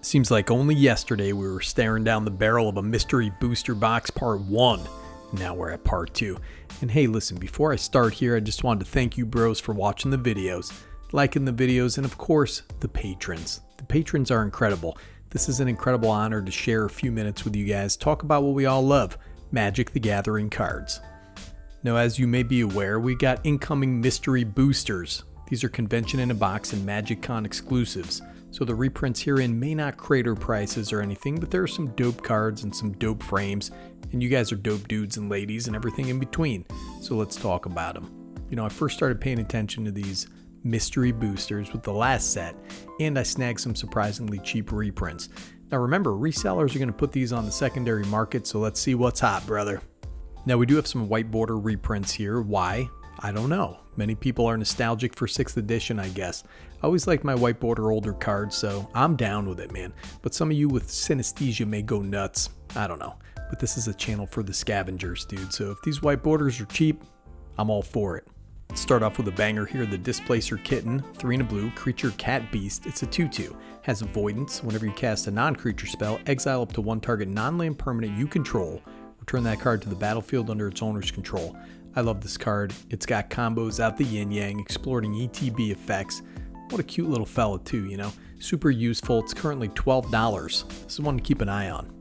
Seems like only yesterday we were staring down the barrel of a mystery booster box part 1. Now we're at part 2. And hey, listen, before I start here, I just wanted to thank you bros for watching the videos, liking the videos, and of course, the patrons. The patrons are incredible. This is an incredible honor to share a few minutes with you guys, talk about what we all love, Magic the Gathering cards. Now, as you may be aware, we got incoming mystery boosters. These are convention in a box and MagicCon exclusives. So the reprints herein may not crater prices or anything, but there are some dope cards and some dope frames, and you guys are dope dudes and ladies and everything in between. So let's talk about them. You know, I first started paying attention to these mystery boosters with the last set, and I snagged some surprisingly cheap reprints. Now remember, resellers are going to put these on the secondary market, so let's see what's hot, brother. Now we do have some white border reprints here. Why? I don't know. Many people are nostalgic for 6th edition, I guess. I always liked my white border older cards, so I'm down with it, man. But some of you with synesthesia may go nuts. I don't know. But this is a channel for the scavengers, dude. So if these white borders are cheap, I'm all for it. Let's start off with a banger here, the Displaced Kitten, 3 and a blue, creature cat beast. It's a 2/2. Has avoidance. Whenever you cast a non-creature spell, exile up to 1 target non-land permanent you control. Return that card to the battlefield under its owner's control. I love this card. It's got combos out the yin-yang, exploring ETB effects. What a cute little fella too, you know. Super useful. It's currently $12. This is one to keep an eye on.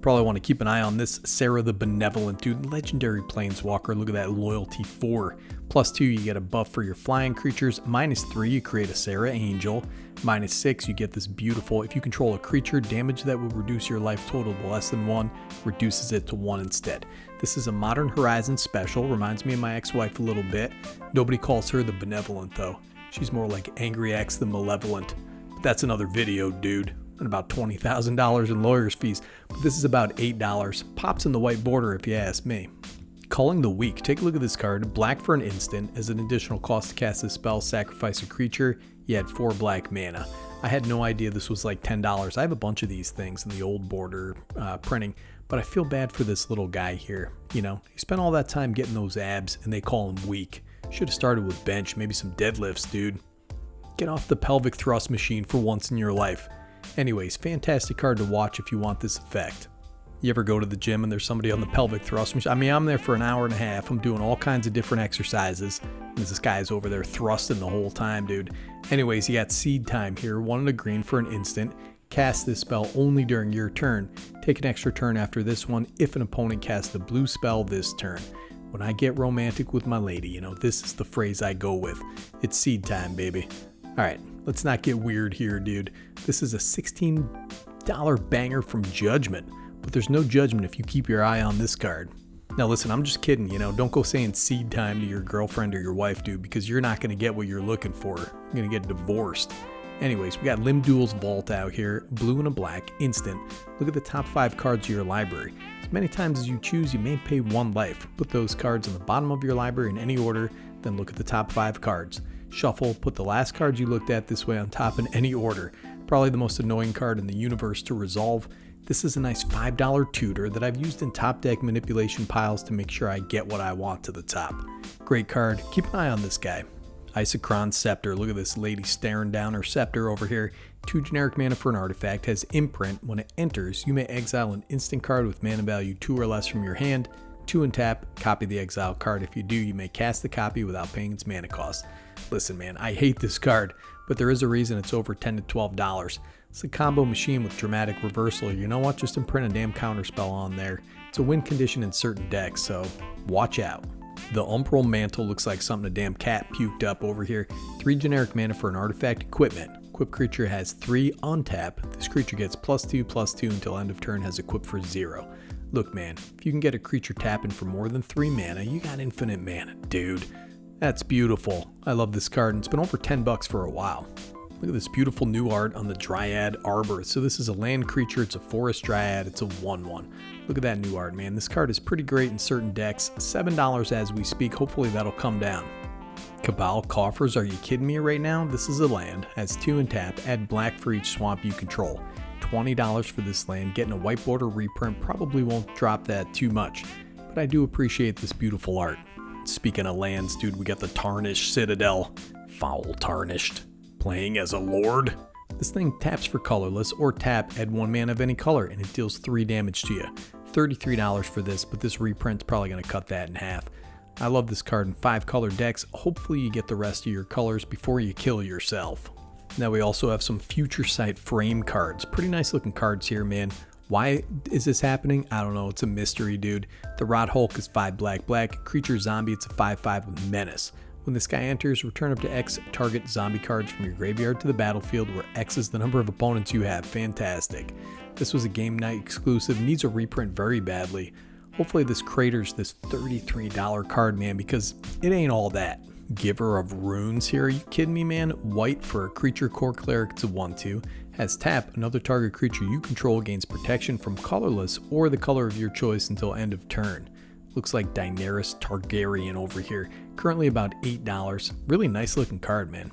Probably want to keep an eye on this Sarah the Benevolent, dude. Legendary Planeswalker. Look at that loyalty 4. +2, you get a buff for your flying creatures. -3, you create a Sarah Angel. -6, you get this beautiful, if you control a creature, damage that will reduce your life total to less than 1, reduces it to 1 instead. This is a Modern Horizons special. Reminds me of my ex-wife a little bit. Nobody calls her the Benevolent though. She's more like Angry X the Malevolent. But that's another video, dude. And about $20,000 in lawyer's fees. But this is about $8. Pops in the white border if you ask me. Culling the Weak. Take a look at this card. Black for an instant. As an additional cost to cast this spell, sacrifice a creature. You had 4 black mana. I had no idea this was like $10. I have a bunch of these things in the old border printing, but I feel bad for this little guy here. You know, he spent all that time getting those abs and they call him weak. Should have started with bench, maybe some deadlifts, dude. Get off the pelvic thrust machine for once in your life. Anyways, fantastic card to watch if you want this effect. You ever go to the gym and there's somebody on the pelvic thrust machine? I mean, I'm there for an hour and a half. I'm doing all kinds of different exercises. And this guy's over there thrusting the whole time, dude. Anyways, you got Seed Time here. 1 and a green for an instant. Cast this spell only during your turn. Take an extra turn after this one if an opponent casts a blue spell this turn. When I get romantic with my lady, you know, this is the phrase I go with. It's Seed Time, baby. Alright, let's not get weird here, dude. This is a $16 banger from Judgment. But there's no judgment if you keep your eye on this card. Now listen, I'm just kidding, you know, don't go saying Seed Time to your girlfriend or your wife, dude, because you're not going to get what you're looking for. You're going to get divorced. Anyways, we got Limb Duel's Vault out here, blue and a black, instant. Look at the top 5 cards of your library. As many times as you choose, you may pay 1 life. Put those cards on the bottom of your library in any order, then look at the top 5 cards. Shuffle, put the last cards you looked at this way on top in any order. Probably the most annoying card in the universe to resolve. This is a nice $5 tutor that I've used in top deck manipulation piles to make sure I get what I want to the top. Great card. Keep an eye on this guy. Isochron Scepter. Look at this lady staring down her scepter over here. 2 generic mana for an artifact. Has imprint. When it enters, you may exile an instant card with mana value 2 or less from your hand. 2 and tap. Copy the exile card. If you do, you may cast the copy without paying its mana cost. Listen, man, I hate this card, but there is a reason it's over $10 to $12. It's a combo machine with dramatic reversal. You know what? Just imprint a damn counterspell on there. It's a win condition in certain decks, so watch out. The Umal Mantle looks like something a damn cat puked up over here. 3 generic mana for an artifact equipment. Equipped creature has 3 untap. This creature gets +2/+2 until end of turn, has equipped for 0. Look, man, if you can get a creature tapping for more than 3 mana, you got infinite mana, dude. That's beautiful. I love this card, and it's been over $10 for a while. Look at this beautiful new art on the Dryad Arbor. So this is a land creature, it's a forest dryad, it's a 1/1. Look at that new art, man. This card is pretty great in certain decks. $7 as we speak, hopefully that'll come down. Cabal coffers, are you kidding me right now? This is a land, has 2 and tap, add black for each swamp you control. $20 for this land, getting a white border reprint probably won't drop that too much, but I do appreciate this beautiful art. Speaking of lands, dude, we got the Tarnished Citadel. Foul Tarnished. Playing as a lord. This thing taps for colorless, or tap, add 1 mana of any color, and it deals 3 damage to you. $33 for this, but this reprint's probably going to cut that in half. I love this card in 5 color decks. Hopefully you get the rest of your colors before you kill yourself. Now we also have some Future Sight frame cards. Pretty nice looking cards here, man. Why is this happening? I don't know. It's a mystery, dude. The Rot Hulk is 5 black. Creature zombie, it's a 5/5 with menace. When this guy enters, return up to X target zombie cards from your graveyard to the battlefield, where X is the number of opponents you have. Fantastic. This was a game night exclusive. Needs a reprint very badly. Hopefully this craters this $33 card, man, because it ain't all that. Giver of Runes here, are you kidding me, man? White for a creature core cleric, it's a 1/2. Has tap, another target creature you control gains protection from colorless or the color of your choice until end of turn. Looks like Daenerys Targaryen over here. Currently about $8. Really nice looking card, man.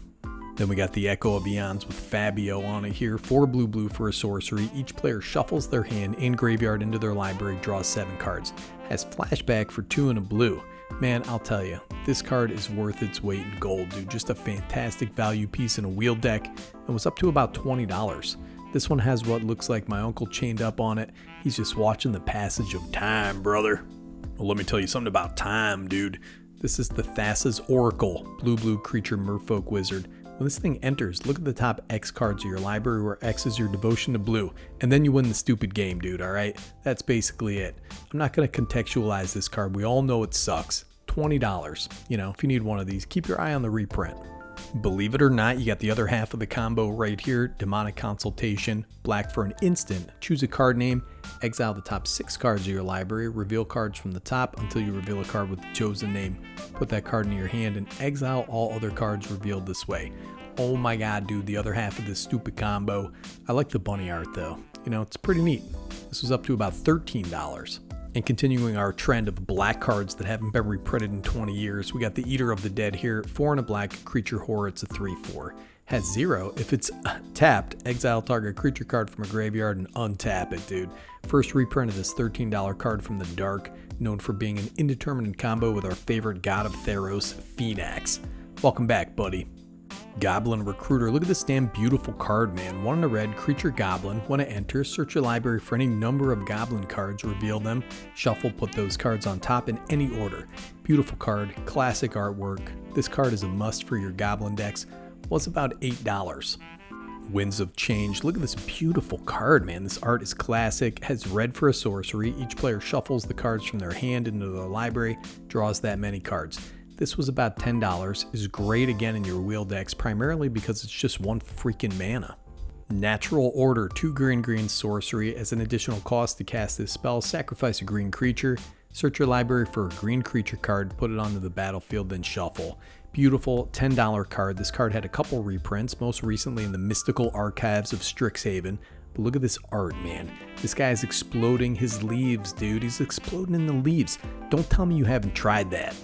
Then we got the Echo of Eons with Fabio on it here. 4 blue for a sorcery. Each player shuffles their hand in graveyard into their library, draws 7 cards. Has flashback for 2 and a blue. Man, I'll tell you, this card is worth its weight in gold, dude. Just a fantastic value piece in a wheel deck, and was up to about $20. This one has what looks like my uncle chained up on it. He's just watching the passage of time, brother. Well, let me tell you something about time, dude. This is the FASA Oracle, blue creature merfolk wizard. When this thing enters, look at the top X cards of your library, where X is your devotion to blue, and then you win the stupid game, dude, alright? That's basically it. I'm not going to contextualize this card. We all know it sucks. $20. You know, if you need one of these, keep your eye on the reprint. Believe it or not, you got the other half of the combo right here. Demonic Consultation, black for an instant. Choose a card name, exile the top 6 cards of your library, reveal cards from the top until you reveal a card with the chosen name. Put that card in your hand and exile all other cards revealed this way. Oh my god, dude, the other half of this stupid combo. I like the bunny art though. You know, it's pretty neat. This was up to about $13. And continuing our trend of black cards that haven't been reprinted in 20 years, we got the Eater of the Dead here. 4 and a black, creature horror, it's a 3/4. Has 0. If it's tapped, exile target creature card from a graveyard and untap it, dude. First reprint of this $13 card from the Dark, known for being an indeterminate combo with our favorite god of Theros, Phoenix. Welcome back, buddy. Goblin Recruiter. Look at this damn beautiful card, man. 1 in a red, creature goblin. When it enters, search your library for any number of goblin cards, reveal them, shuffle, put those cards on top in any order. Beautiful card, classic artwork. This card is a must for your goblin decks. Was about $8. Winds of Change. Look at this beautiful card, man. This art is classic. Has red for a sorcery. Each player shuffles the cards from their hand into their library, draws that many cards. This was about $10, is great again in your wheel decks, primarily because it's just 1 freaking mana. Natural Order, 2 green sorcery. As an additional cost to cast this spell, sacrifice a green creature, search your library for a green creature card, put it onto the battlefield, then shuffle. Beautiful $10 card. This card had a couple reprints, most recently in the Mystical Archives of Strixhaven. But look at this art, man. This guy is exploding his leaves, dude. He's exploding in the leaves. Don't tell me you haven't tried that.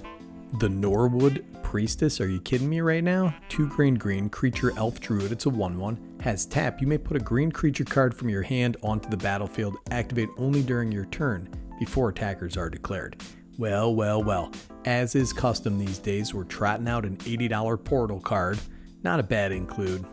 The Norwood Priestess, are you kidding me right now? 2 green, creature elf druid, it's a 1/1. Has tap, you may put a green creature card from your hand onto the battlefield, activate only during your turn, before attackers are declared. Well, as is custom these days, we're trotting out an $80 portal card. Not a bad include.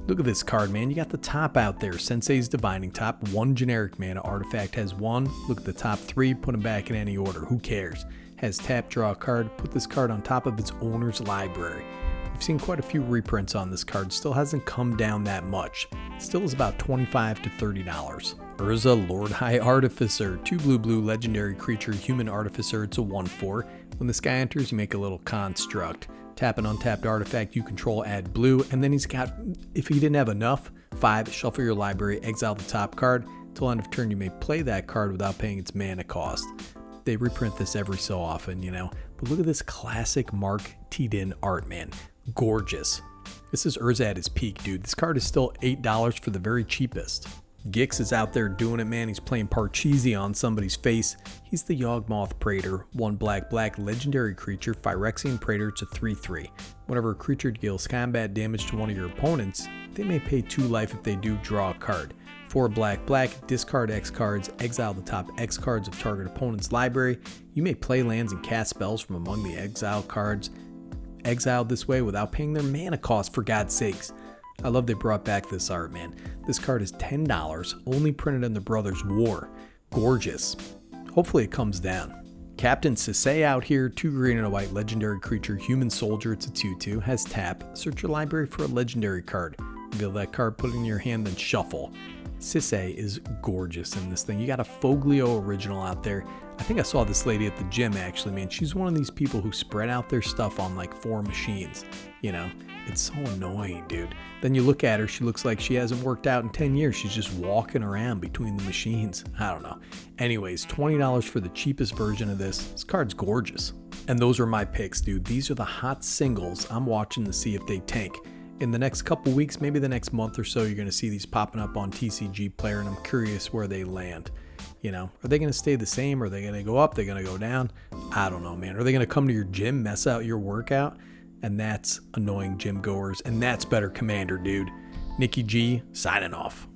Look at this card, man. You got the top out there. Sensei's Divining Top, 1 generic mana artifact, has 1. Look at the top 3, put them back in any order. Who cares? Has tap, draw a card, put this card on top of its owner's library. We've seen quite a few reprints on this card. Still hasn't come down that much. Still is about $25 to $30. Urza Lord High Artificer, 2 blue legendary creature, human artificer, it's a 1/4. When this guy enters, you make a little construct. Tap an untapped artifact you control, add blue, and then he's got, if he didn't have enough, 5, shuffle your library, exile the top card. Till end of turn, you may play that card without paying its mana cost. They reprint this every so often, you know. But look at this classic Mark Tedin art, man. Gorgeous. This is Urza at his peak, dude. This card is still $8 for the very cheapest. Gix is out there doing it, man. He's playing Parcheesi on somebody's face. He's the Yawgmoth Praetor, 1 black legendary creature, Phyrexian Praetor, it's a 3/3. Whenever a creature deals combat damage to one of your opponents, they may pay 2 life if they do draw a card. 4 black, discard X cards, exile the top X cards of target opponent's library. You may play lands and cast spells from among the exile cards exiled this way without paying their mana cost, for God's sakes. I love they brought back this art, man. This card is $10, only printed in the Brothers War. Gorgeous. Hopefully it comes down. Captain Sisei out here, 2 green and a white legendary creature, human soldier. It's a 2/2, has tap. Search your library for a legendary card. Reveal that card, put it in your hand, then shuffle. Sisei is gorgeous in this thing. You got a Foglio original out there. I think I saw this lady at the gym actually, man. She's one of these people who spread out their stuff on like 4 machines, you know? It's so annoying, dude. Then you look at her, she looks like she hasn't worked out in 10 years. She's just walking around between the machines. I don't know. Anyways, $20 for the cheapest version of this. This card's gorgeous. And those are my picks, dude. These are the hot singles I'm watching to see if they tank. In the next couple weeks, maybe the next month or so, you're going to see these popping up on TCG Player, and I'm curious where they land. You know, are they going to stay the same? Are they going to go up? They're going to go down? I don't know, man. Are they going to come to your gym, mess out your workout? And that's annoying gym goers, and that's better Commander, dude. Nikki G, signing off.